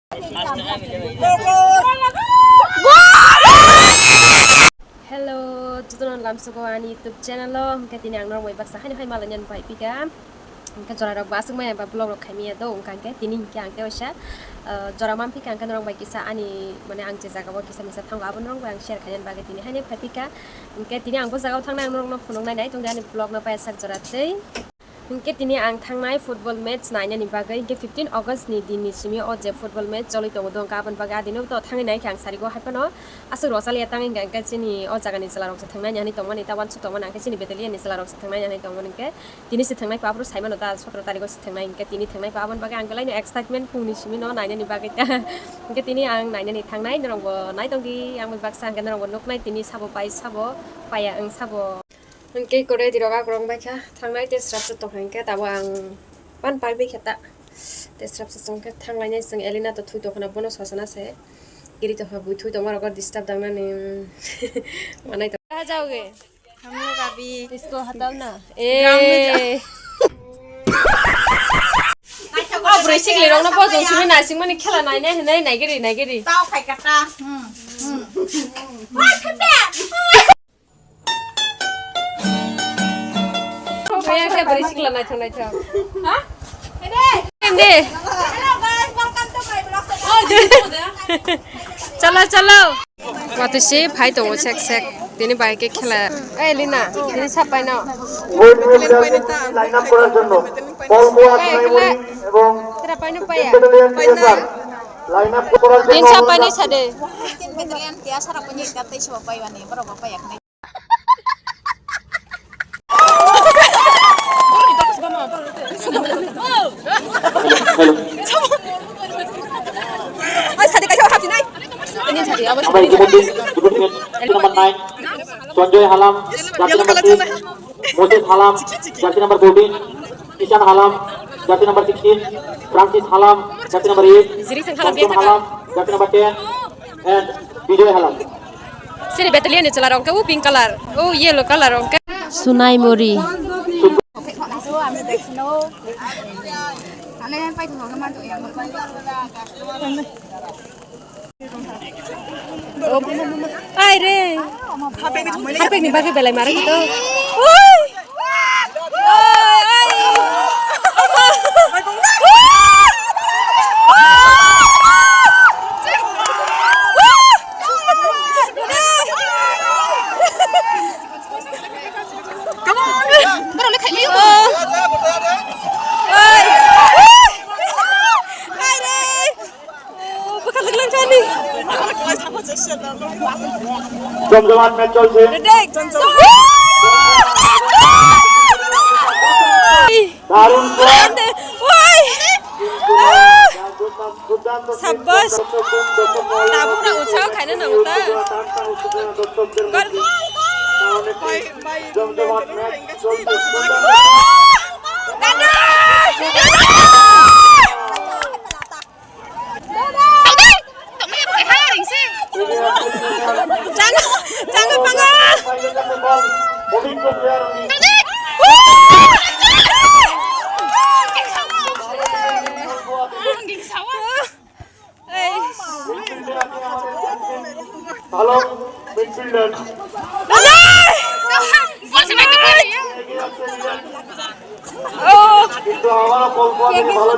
Hello, tutunan lam suko ani YouTube channel lo. Mungkin ini ang normal baksa hani hai malanyan pai pika. Mungkin jora rok basuk mai ba blog rok kami ado mungkin ke tini ke ang tewasha. Jora mam pika ang normal kisah ani mana ang jaga bo kisah misa thang abon rong ang share kalian bagi tini hani pai pika. Mungkin tini ang ko jaga thang nang rong no phunong nai nai tong ani blog na pai sak jora tei. Mungkin tini ang thangnai football match naina ni bagai ke 15 August ni dini simi o je football match joli tong dong kaban baga dinu to thangi nai khang sari go haipano asu rosali atang ga ga chini o jaga ni salarok sa thangnai yani tongmani tawan chu tongmani ang chini betalian ni salarok sa thangnai yani tongmani ke tini se thangnai papru saimano ta 17 tarik se thangnai ke tini thangnai paban baga ang galai no excitement pungni simi no naina ni bagai ta ke tini ang naina ni thangnai norong go nai tonggi ang baksa ang norong go noknai tini sabo paya ang sabo Mungkin kore di roga kurang baik ya. Thangnai tes rap tu hengke tahu ang pan pai baik kita. Tes rap sesung ke thangnai nya seng Elina tu thui tu kena bonus hasana se. Kiri tu habu thui tu मगर disturb दंगना ने mana itu. कहाँ जाओगे? हम लोग अभी इसको हटाओ ना. Oh berisik le rong na po jong sumi nasi mani khela nai nai giri. tao phải kata Kaya saya berisik lah nai thang. hả Ini. hello guys welcome to my vlog चलो waktu sih भाई तो sek তিনি বাইকে খেলা এই লিনা তিনি ছাপাই না line up করার জন্য বলবো আপনাদের এবং তেরা পাই না পায়া লাইন আপ করার তিন জন্য ছাপাই ni sade tin betalian dia sarap punya kata siapa pai wani berapa pai yakni ini sade apa আমরা ইতিমধ্যে number 9 Sanjay Halam jersey number 6 Moses Halam jersey number 14 Ishan Halam jersey number 16 Francis Halam jersey number 8 Ziri sang Halam halam Halam jersey number 10 and Vijay Halam sini betalian ni celarong ke pink color oh yellow color rong ke Sunai Mori আমি দেখছিনো আলে পাই তো গমা তো young ai re hapek ni bagi belai mari gitu জমজমাট match চলছে দারুণ Sabbas. Tabu na usaw kaya na uta. জমজমাট match চলছে Jangan panggil. অভিজ্ঞ প্লেয়ার ভালো মিডফিল্ডার কিন্তু আবার বলবো ভালো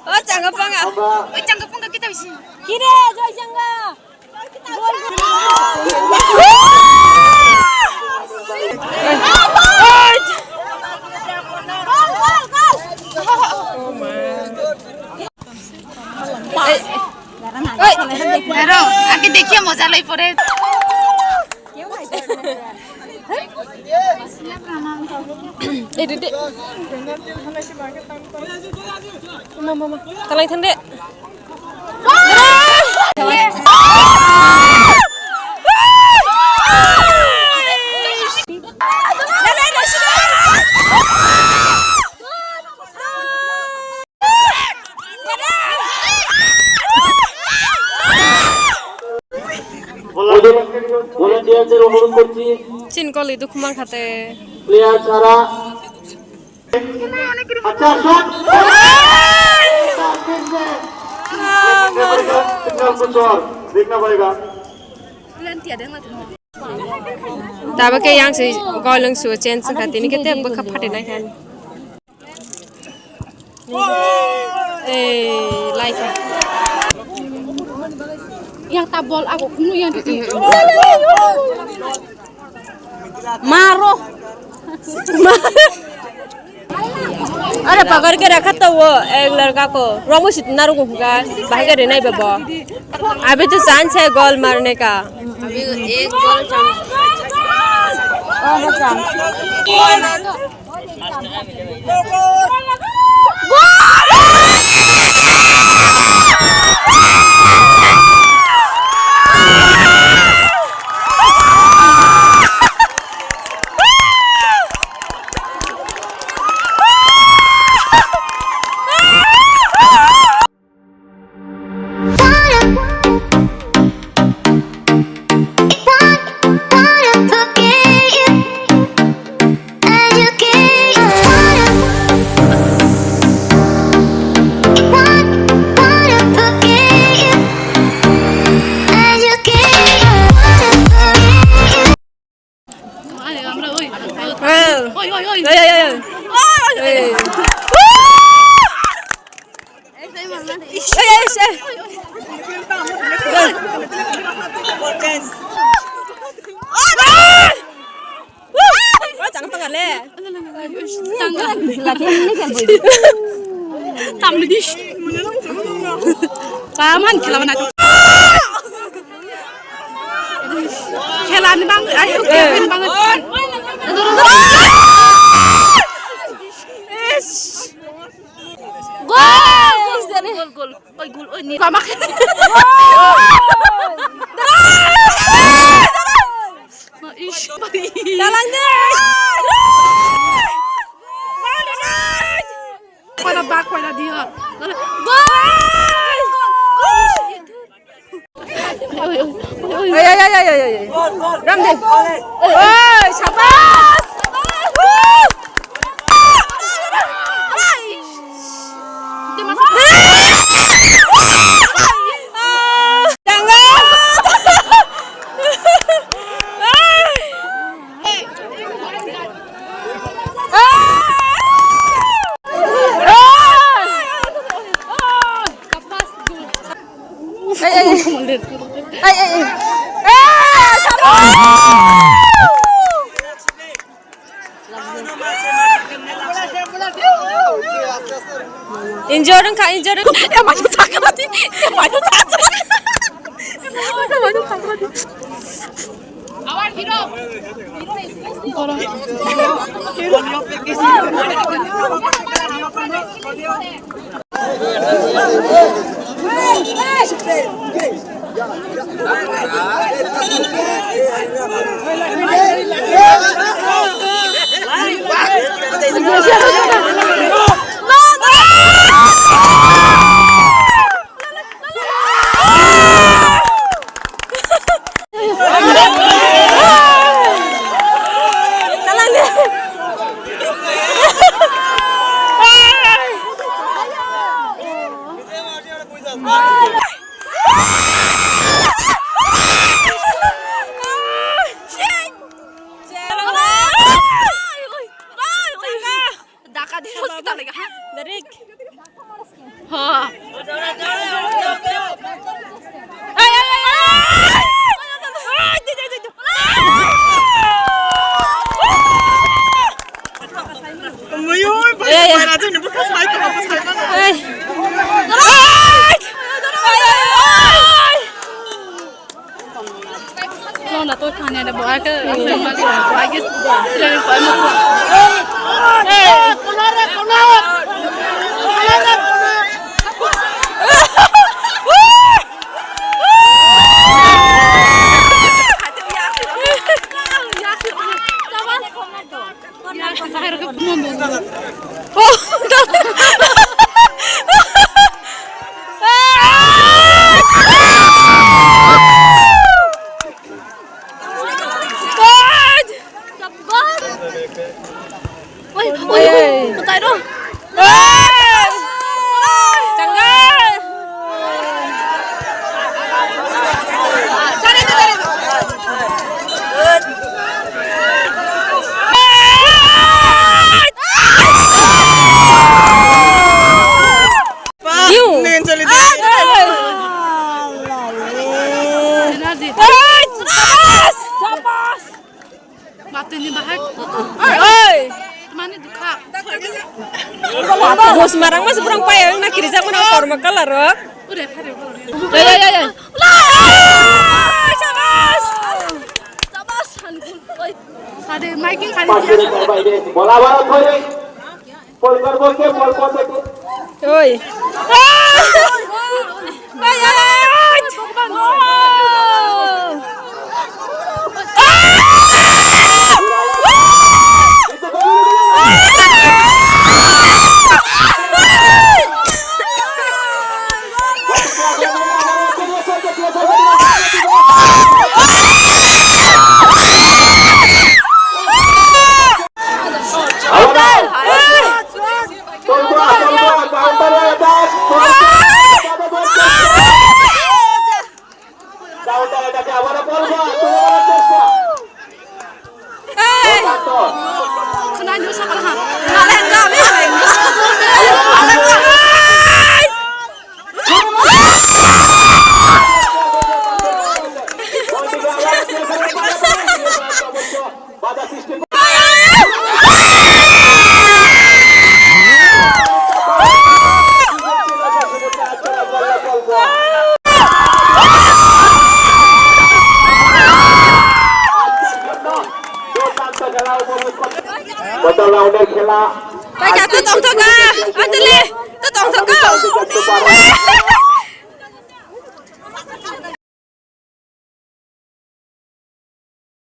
Oh, jangan panggil. oi jangan pun kita bisa Kira, joy jangan. আগে দেখিয়ে মজা লাই পরে Dede. Mama. Talay thande. ওদের ভলেন্টিয়ারদের অনুরোধ করছি চিন কলি দুখমান খাতে প্লেয়ার ছাড়া अच्छा शॉट कुछ और देखना पड़ेगा Taba ke yang si golong su chen sa khati ni kete ba khapate na kan like Yang tabol aku nu yang di Maro. अरे पकड़ के रखा तो वो एक लड़का को रोमो इतना रुका भाग रहे नहीं बाबा अभी तो चांस है गोल मारने का अभी एक गोल chance Paman kelawan aku. Kelan bang, ayo kelan banget. Gol. Oi gol, oi ni. Pamak. Dalang deh. Pada bak pada dia. Ramdin. Oh, sabar. Injuran kak, injuran. Ya maju sakit hati. Maju sakit. Maju sakit hati. Awal hero. Orang. Là tôi thằng này là bỏ cái lên khỏi một Batin ni bahag. Oi. Mana duka? Bos marang mas burang payang nak kiri jangan apa orang kalah rok. Udah pare. Ya. Sabas. Sabas. Sade miking kali. bola bola ধরে বল করব কে বল করবে Oi. Kena nyusak lah. Kalian enggak boleh. Betul lah udah खेला Kaya tu tong ka. Adili. Tu tong ka.